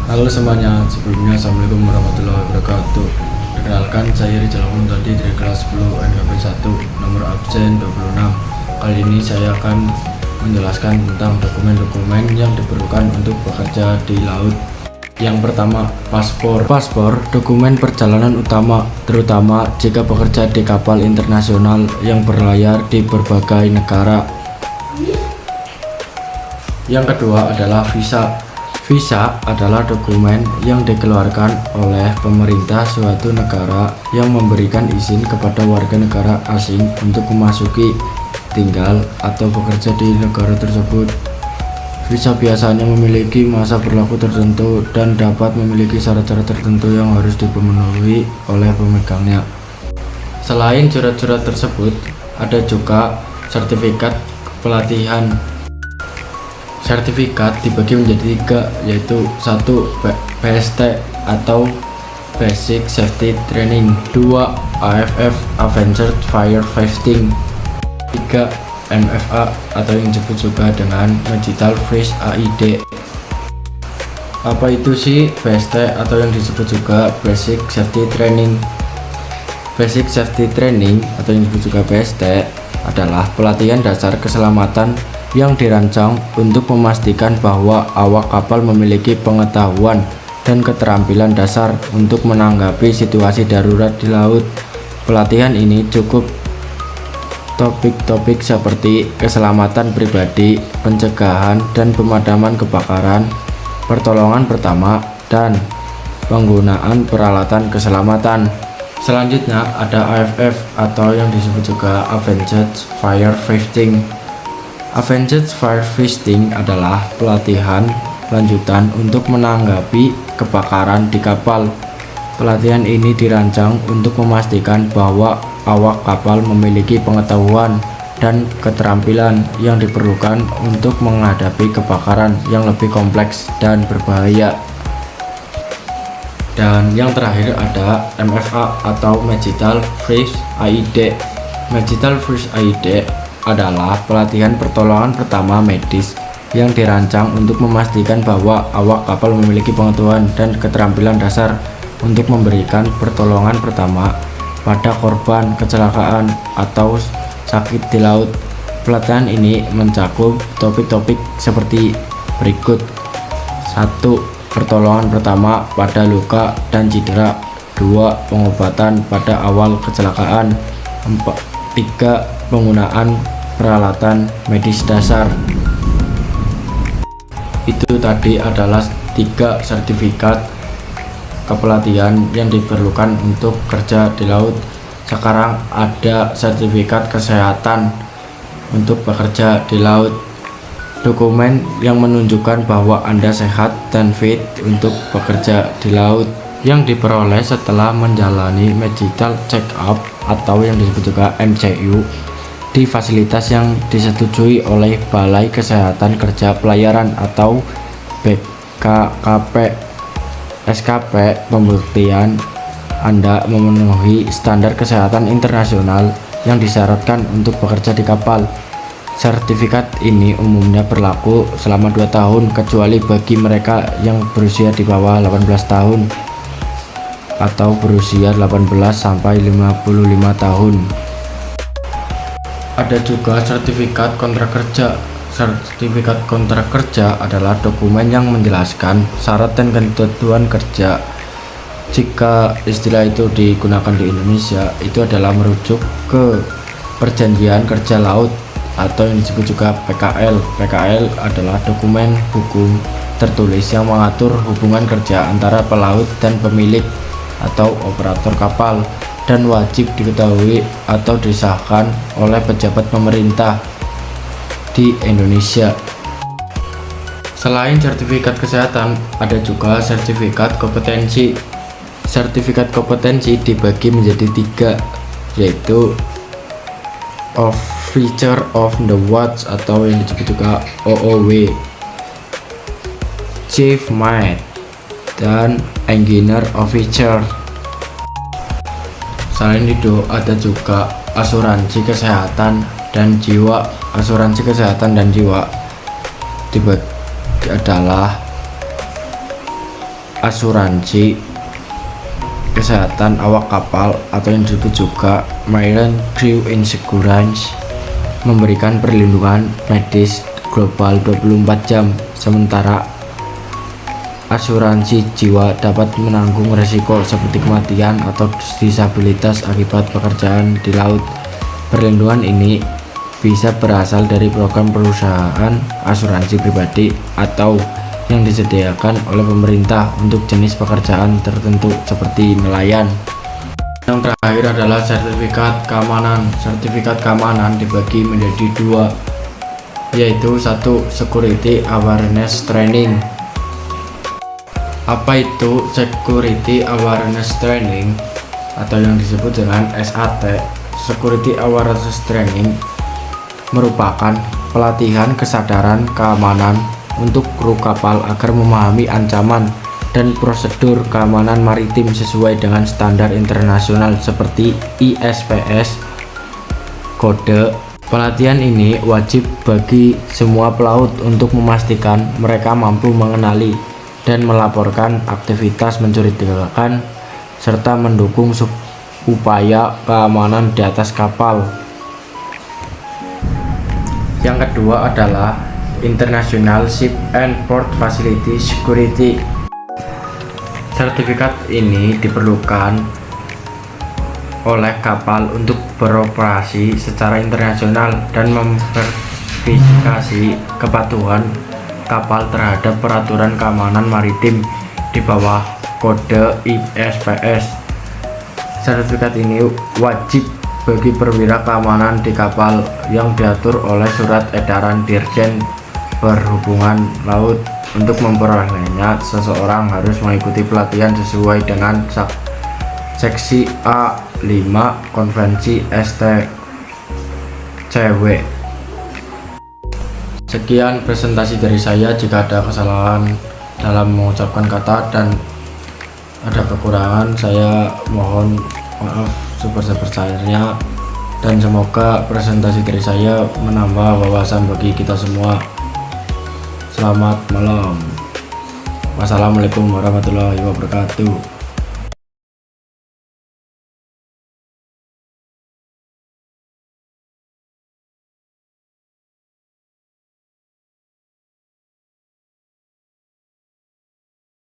Halo semuanya, sebelumnya Assalamualaikum warahmatullahi wabarakatuh. Perkenalkan, saya Rizal tadi dari kelas 10 NKP 1, nomor absen 26. Kali ini saya akan menjelaskan tentang dokumen-dokumen yang diperlukan untuk bekerja di laut. Yang pertama, paspor. Paspor, dokumen perjalanan utama, terutama jika bekerja di kapal internasional yang berlayar di berbagai negara. Yang kedua adalah visa. Visa adalah dokumen yang dikeluarkan oleh pemerintah suatu negara yang memberikan izin kepada warga negara asing untuk memasuki, tinggal, atau bekerja di negara tersebut. Visa biasanya memiliki masa berlaku tertentu dan dapat memiliki syarat-syarat tertentu yang harus dipenuhi oleh pemegangnya. Selain surat-surat tersebut, ada juga sertifikat pelatihan. Sertifikat dibagi menjadi 3, yaitu 1. PST atau Basic Safety Training, 2. AFF Advanced Firefighting, 3. MFA atau yang disebut juga dengan Medical First Aid. Apa itu sih PST atau yang disebut juga Basic Safety Training? Basic Safety Training atau yang disebut juga PST adalah pelatihan dasar keselamatan yang dirancang untuk memastikan bahwa awak kapal memiliki pengetahuan dan keterampilan dasar untuk menanggapi situasi darurat di laut. Pelatihan ini cukup topik-topik seperti keselamatan pribadi, pencegahan dan pemadaman kebakaran, pertolongan pertama, dan penggunaan peralatan keselamatan. Selanjutnya ada AFF atau yang disebut juga Advanced Firefighting. Advanced Firefighting adalah pelatihan lanjutan untuk menanggapi kebakaran di kapal. Pelatihan ini dirancang untuk memastikan bahwa awak kapal memiliki pengetahuan dan keterampilan yang diperlukan untuk menghadapi kebakaran yang lebih kompleks dan berbahaya. Dan yang terakhir ada MFA atau Medical First Aid. Medical First Aid adalah pelatihan pertolongan pertama medis yang dirancang untuk memastikan bahwa awak kapal memiliki pengetahuan dan keterampilan dasar untuk memberikan pertolongan pertama pada korban kecelakaan atau sakit di laut. Pelatihan ini mencakup topik-topik seperti berikut: 1. Pertolongan pertama pada luka dan cedera, 2. Pengobatan pada awal kecelakaan, 3. Penggunaan peralatan medis dasar. Itu tadi adalah 3 sertifikat kepelatihan yang diperlukan untuk kerja di laut. Sekarang ada sertifikat kesehatan untuk bekerja di laut. Dokumen yang menunjukkan bahwa Anda sehat dan fit untuk bekerja di laut, yang diperoleh setelah menjalani medical check up atau yang disebut juga MCU di fasilitas yang disetujui oleh Balai Kesehatan Kerja Pelayaran atau BKKP. SKP pembuktian Anda memenuhi standar kesehatan internasional yang disyaratkan untuk bekerja di kapal. Sertifikat ini umumnya berlaku selama 2 tahun kecuali bagi mereka yang berusia di bawah 18 tahun atau berusia 18 sampai 55 tahun. Ada juga sertifikat kontrak kerja. Sertifikat kontrak kerja adalah dokumen yang menjelaskan syarat dan ketentuan kerja. Jika istilah itu digunakan di Indonesia, itu adalah merujuk ke perjanjian kerja laut atau yang disebut juga PKL. PKL adalah dokumen hukum tertulis yang mengatur hubungan kerja antara pelaut dan pemilik atau operator kapal, dan wajib diketahui atau disahkan oleh pejabat pemerintah di Indonesia. Selain sertifikat kesehatan, ada juga sertifikat kompetensi. Sertifikat kompetensi dibagi menjadi 3, yaitu Officer of the Watch atau yang disebut juga OOW, Chief Mate, dan Engineer Officer. Selain itu ada juga asuransi kesehatan dan jiwa. Asuransi kesehatan dan jiwa adalah asuransi kesehatan awak kapal atau yang disebut juga Marine Crew Insurance, memberikan perlindungan medis global 24 jam, sementara asuransi jiwa dapat menanggung risiko seperti kematian atau disabilitas akibat pekerjaan di laut. Perlindungan ini bisa berasal dari program perusahaan asuransi pribadi atau yang disediakan oleh pemerintah untuk jenis pekerjaan tertentu seperti nelayan. Yang terakhir adalah sertifikat keamanan. Sertifikat keamanan dibagi menjadi dua, yaitu satu, Security Awareness Training. Apa itu Security Awareness Training atau yang disebut dengan SAT? Security Awareness Training merupakan pelatihan kesadaran keamanan untuk kru kapal agar memahami ancaman dan prosedur keamanan maritim sesuai dengan standar internasional seperti ISPS. Kode pelatihan ini wajib bagi semua pelaut untuk memastikan mereka mampu mengenali dan melaporkan aktivitas mencurigakan serta mendukung upaya keamanan di atas kapal. Yang kedua adalah International Ship and Port Facility Security. Sertifikat ini diperlukan oleh kapal untuk beroperasi secara internasional dan memverifikasi kepatuhan kapal terhadap peraturan keamanan maritim di bawah kode ISPS. Sertifikat ini wajib bagi perwira keamanan di kapal yang diatur oleh Surat Edaran Dirjen Perhubungan Laut. Untuk memperolehnya, seseorang harus mengikuti pelatihan sesuai dengan seksi A5 Konvensi STCW. Sekian presentasi dari saya. Jika ada kesalahan dalam mengucapkan kata dan ada kekurangan, saya mohon maaf sebesar-besarnya, dan semoga presentasi dari saya menambah wawasan bagi kita semua. Selamat malam. Wassalamualaikum warahmatullahi wabarakatuh.